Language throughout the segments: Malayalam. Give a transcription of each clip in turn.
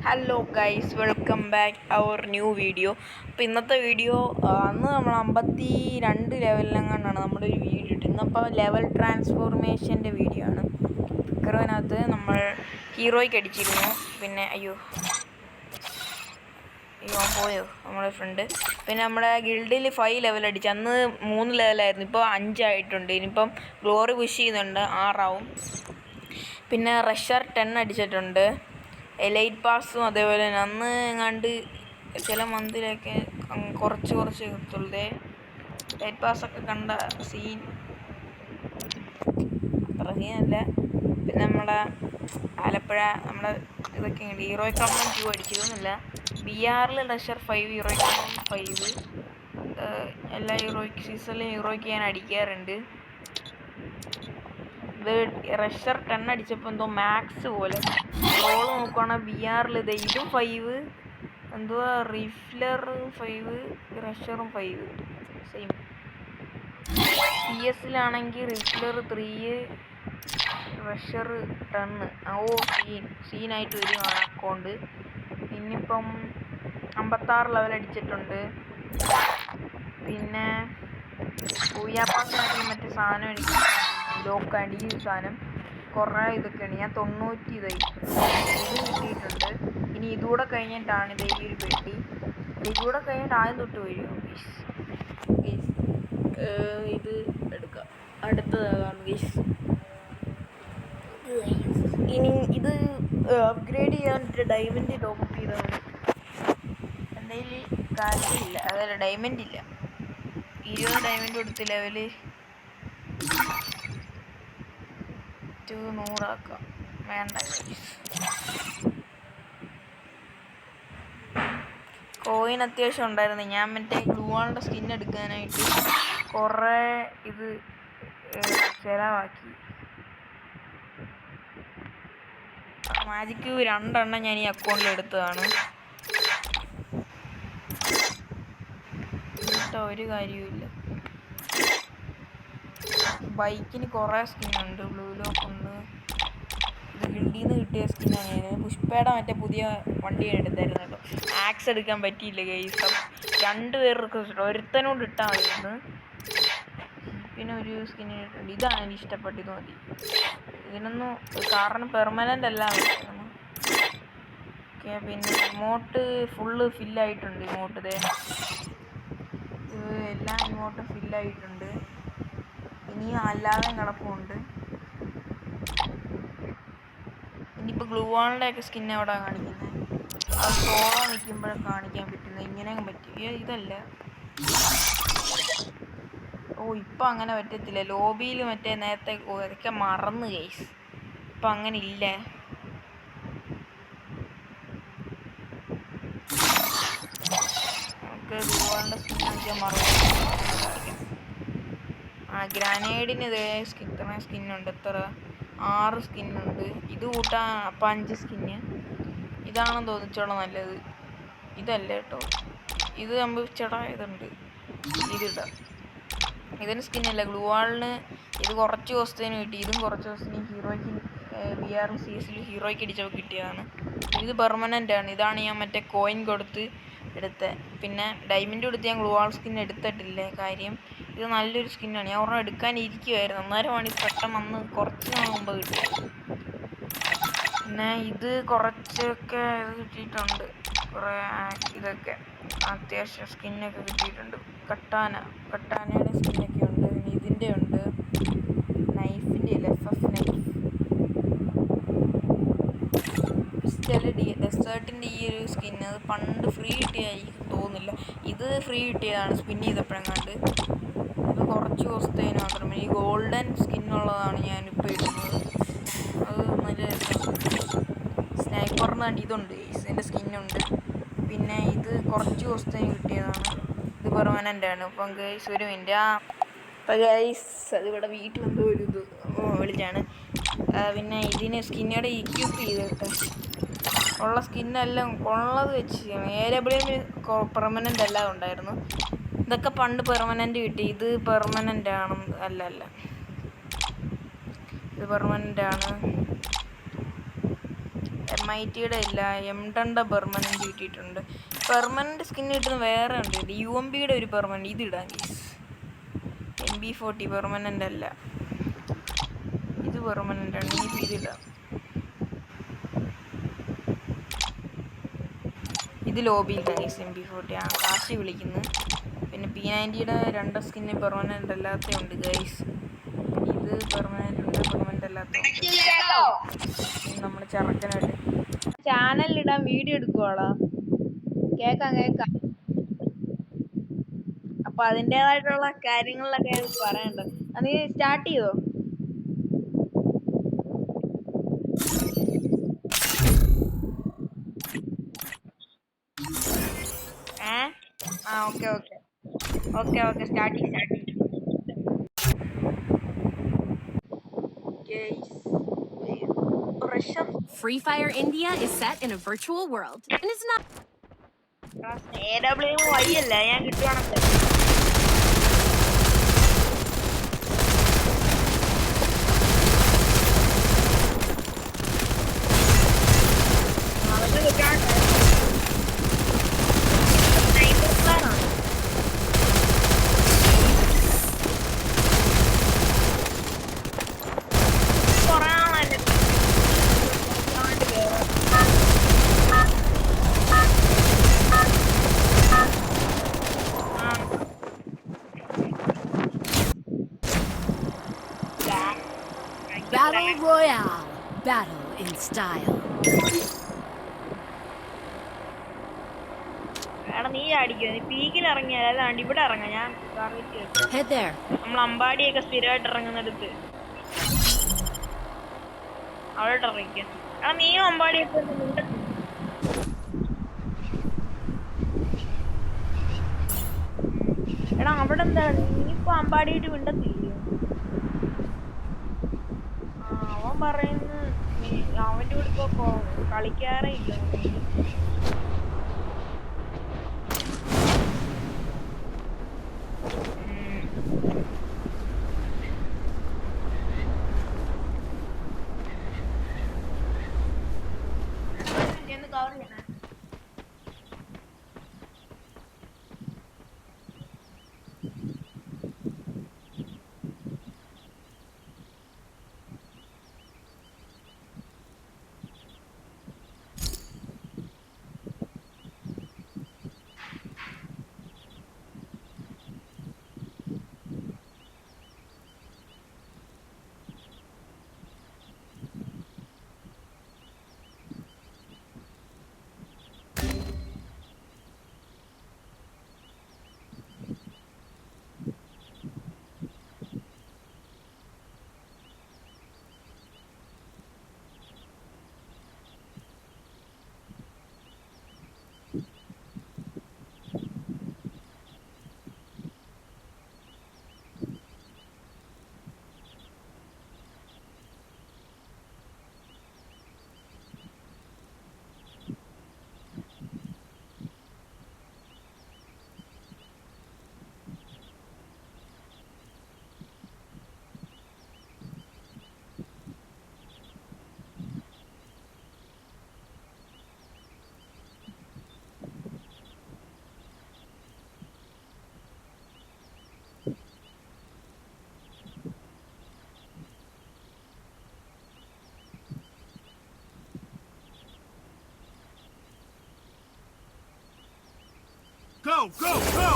Hello guys, welcome back our new video. അപ്പോൾ ഇന്നത്തെ വീഡിയോ അന്ന് നമ്മൾ 52 ലെവലിലെങ്ങാണ്ടാണ് നമ്മുടെ ഒരു വീഡിയോ ഇട്ടത്. ഇന്നപ്പോൾ ലെവൽ ട്രാൻസ്ഫോർമേഷൻ്റെ വീഡിയോ ആണ്. ഫിക്കറിനകത്ത് നമ്മൾ ഹീറോയ്ക്ക് അടിച്ചിരുന്നു. പിന്നെ അയ്യോ പോയോ നമ്മുടെ ഫ്രണ്ട്. പിന്നെ നമ്മുടെ ഗിൽഡിൽ 5 ലെവൽ അടിച്ചു. അന്ന് 3 ലെവലായിരുന്നു, ഇപ്പോൾ 5 ആയിട്ടുണ്ട്. ഇനിയിപ്പം ഗ്ലോറി പുഷ് ചെയ്യുന്നുണ്ട്, 6 ആവും. പിന്നെ റഷർ 10 അടിച്ചിട്ടുണ്ട്. എലൈറ്റ് പാസും അതേപോലെ തന്നെ അന്ന് എങ്ങാണ്ട് ചില മന്തിലൊക്കെ കുറച്ച് കിട്ടുള്ളൂ. ലൈറ്റ് പാസ്സൊക്കെ കണ്ട സീൻ അത്ര സീനല്ല. പിന്നെ നമ്മുടെ ആലപ്പുഴ നമ്മുടെ ഇതൊക്കെ ഉണ്ട്. ഹീറോയ്ക്ക് കമ്പം 2 അടിച്ചതൊന്നുമില്ല. BR റഷർ 5, ഹീറോയ്ക്ക് കമ്പം 5. എല്ലാ ഹീറോയ്ക്ക് സീസണിലും ഹീറോയ്ക്ക് ഞാൻ അടിക്കാറുണ്ട്. ഇത് റഷർ 10 അടിച്ചപ്പോൾ എന്തോ മാക്സ് പോലെ റോള് നോക്കുകയാണെങ്കിൽ BR ഇതും 5, എന്തുവാ റിഫ്ലർ 5, റഷറും 5 സെയിം. CS റിഫ്ലർ 3, റഷർ 10. സീനായിട്ട് വരികയാണ് അക്കൗണ്ട്. പിന്നിപ്പം 56 ലെവൽ അടിച്ചിട്ടുണ്ട്. പിന്നെ ഊയാപ്പാസിനായിട്ട് മറ്റേ സാധനം എനിക്ക് ലോക്കാണ്ട് ഈ സാധനം കുറേ ഇതൊക്കെയാണ്. ഞാൻ 90 ഇത് കിട്ടിയിട്ടുണ്ട്. ഇനി ഇതുകൂടെ കഴിഞ്ഞിട്ടാണ് ഈ ഒരു പെട്ടി. ഇതുകൂടെ കഴിഞ്ഞിട്ട് ആദ്യം തൊട്ട് വരും. ഇത് എടുക്കാം, അടുത്തതാണ് ഗൈസ്. ഇനി ഇത് അപ്ഗ്രേഡ് ചെയ്യാൻ ഡയമണ്ട് ടോപ്പ് ചെയ്താൽ മതി. എൻ്റെ കയ്യിൽ കാര്യമില്ല, അതല്ല ഡയമണ്ട് ഇല്ല. 20 ഡയമണ്ട് കൊടുത്ത് ലെവല് 100 ആക്കാം. വേണ്ട, കോയിൻ അത്യാവശ്യം ഉണ്ടായിരുന്നു. ഞാൻ മറ്റേ ഗ്ലൂവാളുടെ സ്കിൻ എടുക്കാനായിട്ട് കുറേ ഇത് ചിലവാക്കി. മാജിക് 2 എണ്ണം ഞാൻ ഈ അക്കൗണ്ടിൽ എടുത്തതാണ്. ഒരു കാര്യവുമില്ല. ബൈക്കിന് കുറേ സ്കിന്നുണ്ട്. ബ്ലൂ ലോക്ക് ഉണ്ട്. ഇത് ഗിൽഡിൽ നിന്ന് കിട്ടിയ സ്കിന്നാണ്. പുഷ്പയുടെ മറ്റേ പുതിയ വണ്ടിയാണ് എടുത്തായിരുന്നു കേട്ടോ. ആക്സ് എടുക്കാൻ പറ്റിയില്ല ഗൈസ്. 2 പേർക്ക് ഒരുത്തനോട് ഇട്ടാൽ മതിയായിരുന്നു. പിന്നെ ഒരു സ്കിന്നിന് ഇട്ടുണ്ട്. ഇതാണ് എനിക്ക് ഇഷ്ടപ്പെട്ടത്, മതി. ഇതിനൊന്നും കാരണം പെർമനൻ്റ് അല്ല വരുന്നു. ഓക്കെ, പിന്നെ ഇമോട്ട് ഫുള്ള് ഫില്ലായിട്ടുണ്ട്. ഇമോട്ട് എല്ലാ ഇമോട്ടും ഫില്ലായിട്ടുണ്ട്. ഇനിയും അല്ലാതെ കിടപ്പുണ്ട്. ഇനിയിപ്പോൾ ഗ്ലൂവാളിൻ്റെ ഒക്കെ സ്കിൻ അവിടെ കാണിക്കുന്നത്. അത് സോളോ നിൽക്കുമ്പോഴേ കാണിക്കാൻ പറ്റുന്നത്. ഇങ്ങനെ പറ്റും, ഇതല്ല. ഇപ്പം അങ്ങനെ പറ്റത്തില്ല. ലോബിയിൽ മറ്റേ നേരത്തെ അതൊക്കെ മറന്ന് ഗൈസ്. ഇപ്പം അങ്ങനെ ഇല്ല. നമുക്ക് ഗ്ലൂവാളിൻ്റെ സ്കിൻ കാണിക്കാൻ മറന്നു. ഗ്രാനേഡിന് ഇത്രയും സ്കിന്നുണ്ട്. എത്ര 6 സ്കിന്നുണ്ട്. ഇത് കൂട്ടാൻ അപ്പം 5 സ്കിന്ന്. ഇതാണെന്ന് തോന്നിച്ചോളാം നല്ലത്. ഇതല്ല കേട്ടോ, ഇത് നമ്മൾ ഇതുണ്ട്, ഇതിടാം. ഇതിന് സ്കിന്നല്ല. ഗ്ലൂവാളിന് ഇത് കുറച്ച് ദിവസത്തേന് കിട്ടി. ഇതും കുറച്ച് ദിവസത്തിന് ഹീറോയ്ക്ക് BR CS ഹീറോയ്ക്ക് അടിച്ചപ്പോൾ കിട്ടിയതാണ്. ഇത് പെർമനൻ്റ് ആണ്. ഇതാണ് ഞാൻ മറ്റേ കോയിൻ കൊടുത്ത് എടുത്തത്. പിന്നെ ഡയമണ്ട് കൊടുത്ത് ഞാൻ ഗ്ലൂവാൾ സ്കിൻ എടുത്തിട്ടില്ല. കാര്യം ഇത് നല്ലൊരു സ്കിന്നാണ്. ഞാൻ ഒരെണ്ണം എടുക്കാനിരിക്കുമായിരുന്നു. അന്നേരമാണ് ഇത് പെട്ടെന്ന് വന്ന് കുറച്ച് നാൾ മുമ്പ് കിട്ടിയത്. പിന്നെ ഇത് കുറച്ചൊക്കെ ഇത് കിട്ടിയിട്ടുണ്ട്. കുറേ ഇതൊക്കെ അത്യാവശ്യം സ്കിന്നൊക്കെ കിട്ടിയിട്ടുണ്ട്. കട്ടാനയുടെ സ്കിന്നൊക്കെ ഉണ്ട്. പിന്നെ ഇതിൻ്റെ ഉണ്ട്, നൈഫിൻ്റെ ഇല്ല, FF നൈഫ്. പിസ്റ്റൽ ഡെസേർട്ടിൻ്റെ ഈ ഒരു സ്കിൻ അത് പണ്ട് ഫ്രീ കിട്ടിയതായി തോന്നുന്നില്ല. ഇത് ഫ്രീ കിട്ടിയതാണ് സ്പിൻ ചെയ്തപ്പോഴെങ്ങാണ്ട്. ഇത് കുറച്ച് ദിവസത്തേന് മാത്രം. ഈ ഗോൾഡൻ സ്കിന്നുള്ളതാണ് ഞാനിപ്പോൾ ഇടുന്നത്. അത് നല്ല സ്നൈപ്പറിന് ഇതുണ്ട്, ഇതിൻ്റെ സ്കിന്നുണ്ട്. പിന്നെ ഇത് കുറച്ച് ദിവസത്തേന് കിട്ടിയതാണ്. ഇത് പെർമനൻ്റ് ആണ്. ഇപ്പം ഗൈസ് ഒരു മിനിറ്റ്. ഇപ്പം ഗൈസ് അതിവിടെ വീട്ടിൽ എന്തോ ഒരു ഇത് വിളിച്ചാണ്. പിന്നെ ഇതിന് സ്കിന്നോടെ ഇക്യൂപ്പ് ചെയ്തിട്ട് ഉള്ള സ്കിന്നെല്ലാം ഉള്ളത് വെച്ച് AWM പെർമനൻ്റ് എല്ലാം ഉണ്ടായിരുന്നു. ഇതൊക്കെ പണ്ട് പെർമനൻ്റ് കിട്ടി. ഇത് പെർമനൻ്റ് ആണ്, അല്ല ഇത് പെർമനൻ്റ് ആണ്. MITയുടെ ഇല്ല, M10ന്റെ പെർമനൻറ്റ് കിട്ടിയിട്ടുണ്ട്. പെർമനൻറ്റ് സ്കിൻ കിട്ടുന്ന വേറെ ഉണ്ട്, UMBയുടെ ഒരു പെർമനൻറ്റ്. ഇത് ഇടാം ഗൈസ്. MB40 പെർമനൻ്റ് അല്ല, ഇത് പെർമനൻ്റ് ആണ്. ഇതിടാം. ഇത് ലോബി ഇടാം ഗൈസ്. MB40 ആ കാശി വിളിക്കുന്നു. പിന്നെ P90യുടെ 2 സ്കിന്ന് പെർമനൻ്റ് അല്ലാത്തതുണ്ട് ഗൈസ്. ഇത് പെർമനൻ്റ് ഉണ്ട്, പെർമനൻ്റ് അല്ലാത്ത നമ്മുടെ ചെറുക്കനായിട്ട് ചാനലിലിടാൻ വീഡിയോ എടുക്കുവാളാ. കേക്കാം. അപ്പൊ അതിൻ്റെതായിട്ടുള്ള കാര്യങ്ങളിലൊക്കെ പറയണ്ടത്. അത് സ്റ്റാർട്ട് ചെയ്തോ? ഓക്കെ സ്റ്റാർട്ട് ചെയ്യും. Free Fire India is set in a virtual world and it's not AWY അല്ല, ഞാൻ കിട്ടുവാണെങ്കിൽ Battle Royale. Battle in style. നീ അടിക്കുക, നീ പീക്കിൽ ഇറങ്ങിയാൽ അല്ലാണ്ട് ഇവിടെ ഇറങ്ങാം. ഞാൻ നമ്മൾ അമ്പാടിയൊക്കെ സ്ഥിരമായിട്ട് ഇറങ്ങുന്നിടത്ത് അവിടെ ഇറങ്ങിക്കുക. നീയും അമ്പാടിയൊക്കെ അവിടെ എന്താ, നീ ഇപ്പൊ അമ്പാടിയിട്ട് മിണ്ടത്തില്ലയോ? അവൻ പറയുന്നു അവന്റെ കൂടെ ഇപ്പൊ കളിക്കാറേ ഇല്ല. Go, go, go!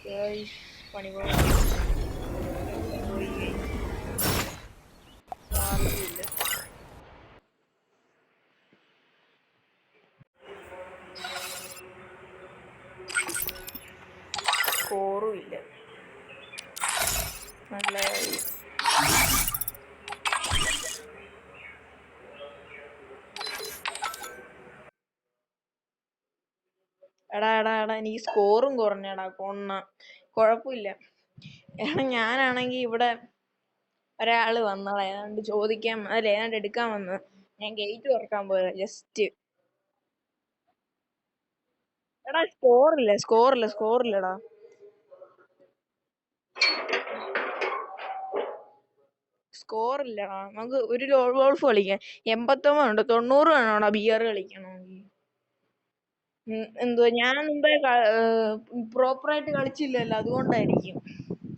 ഗൈസ് പണി പോയി ഇല്ല. സ്കോറും ഇല്ല. നല്ല എടാ എനിക്ക് സ്കോറും കുറഞ്ഞടാ കൊണ്ണ. കുഴപ്പമില്ല. എടാ ഞാനാണെങ്കിൽ ഇവിടെ ഒരാള് വന്നതാ ഏതാണ്ട് ചോദിക്കാൻ അല്ല ഏതാണ്ട് എടുക്കാൻ വന്നു. ഞാൻ ഗേറ്റ് തുറക്കാൻ പോയതാ ജസ്റ്റ്. എടാ സ്കോറില്ലടാ. സ്കോറില്ലടാ. നമുക്ക് ഒരു ലോൾ ഗോൾഫ് കളിക്കാം. 89 ഉണ്ട്. 90 വേണോടാ ബിയർ കളിക്കണമെങ്കിൽ. എന്തുവാ ഞാൻ മുമ്പേ പ്രോപ്പറായിട്ട് കളിച്ചില്ലല്ലോ, അതുകൊണ്ടായിരിക്കും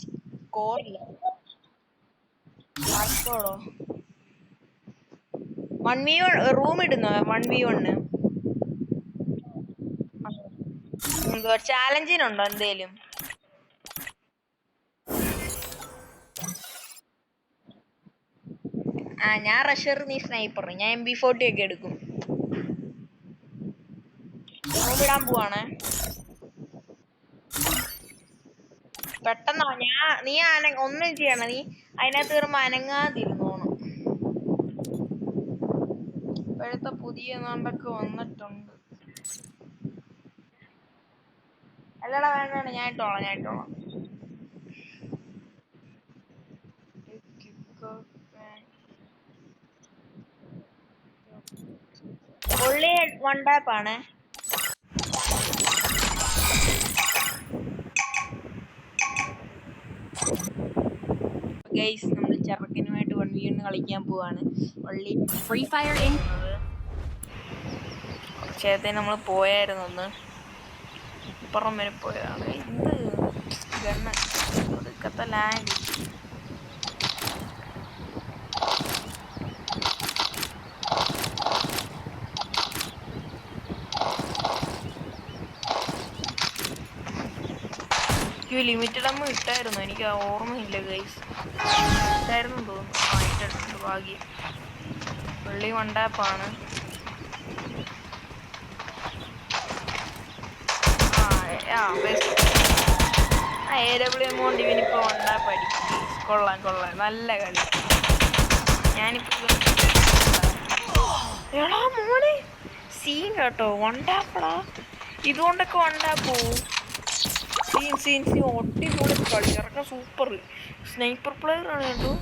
സ്കോറില്ല. സ്കോറോ 1v1 റൂം ഇടുന്നോ? 1v1 എന്തുവാ ചാലഞ്ചിനുണ്ടോ എന്തേലും? ഞാൻ റഷർ, നീ സ്നൈപ്പർ. ഞാൻ MP40 ഒക്കെ എടുക്കും. ഇടാൻ പോവാണേ പെട്ടെന്ന്. നീ ഒന്നും ചെയ്യണം, നീ അതിനകത്ത് കയറുമ്പോ അനങ്ങാതിരുന്നോണം. ഇപ്പോഴത്തെ പുതിയ നാണ്ടൊക്കെ വന്നിട്ടുണ്ട്. അല്ലടാ വേണ്ട, ഞാൻ ഇട്ടോളാം. പുള്ളി വൺ ടാപ്പ് ആണ്. ഗൈസ് നമ്മൾ ചെറുക്കനുമായിട്ട് 1v1 കളിക്കാൻ പോവാണ്. Free Fire in. ചേർത്തെ നമ്മൾ പോയായിരുന്നു ഒന്ന് ഇപ്പുറം വരെ പോയതാണ്. ഇത് ഗണ്ണ് ഒടുക്കത്തെ ലാഗ്. ലിമിറ്റഡ് അമ്മ ഇട്ടായിരുന്നു, എനിക്ക് ഓർമ്മയില്ല ഗൈസ്. ഇട്ടായിരുന്നു തോന്നുന്നു. ഇട്ടിട്ടുണ്ട് ഭാഗ്യം. പുള്ളി വൺ ടാപ്പാണ്. AWM കൊണ്ട് ഇവനിപ്പോ വൺ ടാപ്പ് അടിക്കും. കൊള്ളാം നല്ല കളി. ഞാനിപ്പോ എടാ മോനെ സീൻ കേട്ടോ, വൺ ടാപ്പടാ. ഇതുകൊണ്ടൊക്കെ വൺ ടാപ്പ് പോവും. സീൻ ഒട്ടിപ്പൊളി കളി. ഇറക്കം സൂപ്പർ സ്നൈപ്പർ പ്ലെയർ ആണ് കേട്ടോ.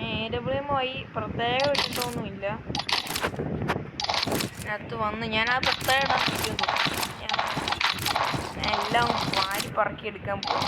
AWM ആയി പ്രത്യേകം ഇട്ടിട്ടൊന്നുമില്ല. അതിനകത്ത് വന്ന് ഞാനാ പ്രത്യേകം ഇടാൻ പറ്റുന്നു. ഞാൻ എല്ലാം വാരി പറക്കി എടുക്കാൻ പോകും.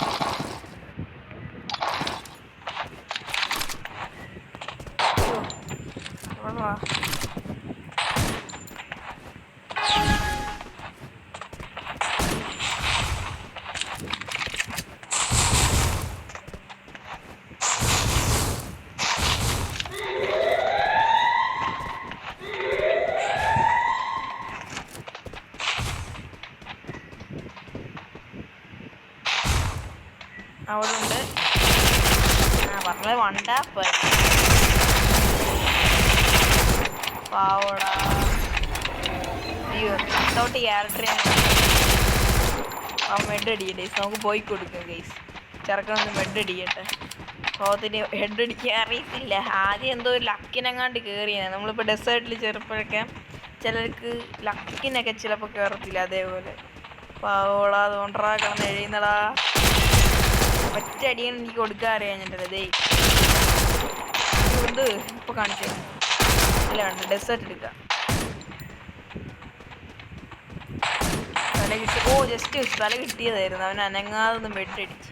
അവിടെ ഉണ്ട്. പറഞ്ഞത് വൺ ടാപ്പ് പാവോടാ. അയ്യോ വിത്തൗട്ട് ക്യാരക്ടറിയാണ്. മെഡ് അടിക്കട്ടെ, നമുക്ക് പോയി കൊടുക്കാം ഗൈസ്. ചെറുക്കൊന്ന് മെഡ് അടിക്കട്ടെ. പാവത്തിന് ഹെഡ് അടിക്കാൻ അറിയത്തില്ല. ആദ്യം എന്തോ ഒരു ലക്കിനെങ്ങാണ്ട് കയറിയാണ്. നമ്മളിപ്പോൾ ഡെസേർട്ടിൽ ചെറുപ്പോഴൊക്കെ ചിലർക്ക് ലക്കിനൊക്കെ ചിലപ്പോൾ കയറത്തില്ല. അതേപോലെ പാവോടാ. അതുകൊണ്ടാ കിടന്ന് എഴുതുന്നടാ. ഒറ്റ അടിയാണ് എനിക്ക് കൊടുക്കാൻ അറിയാൻ ഞണ്ടേ. ഇത് ഇപ്പൊ കാണിച്ചേ അല്ല വേണ്ട. ഡെസേർട്ട് എടുക്കാം. തല കിട്ടി. ജസ്റ്റ് തല കിട്ടിയതായിരുന്നു. അവൻ അനങ്ങാതെ ബെഡ് അടിച്ച്.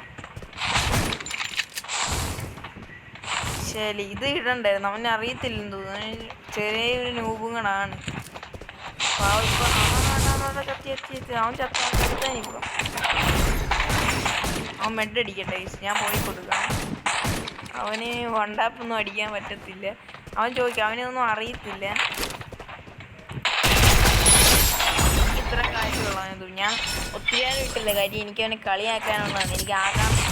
ശരി ഇത് ഇടണ്ടായിരുന്നു. അവനെ അറിയത്തില്ലെന്ന് തോന്നുന്നു. ചെറിയൊരു നൂപുങ്ങളാണ്. ഇപ്പൊ കത്തി അവൻ ചത്താനിപ്പോ. അവൻ മെഡ് അടിക്കട്ടെ. ഞാൻ പോയി കൊടുക്കാം. അവന് വൺ ടാപ്പൊന്നും അടിക്കാൻ പറ്റത്തില്ല. അവൻ ചോദിക്കാം, അവനൊന്നും അറിയത്തില്ല. ഇത്ര കാര്യമുള്ളൂ. ഞാൻ ഒത്തിരി നേരം ഇട്ടില്ല കാര്യം എനിക്ക് അവനെ കളിയാക്കാനുള്ളതാണ്. എനിക്ക് ആകാംക്ഷ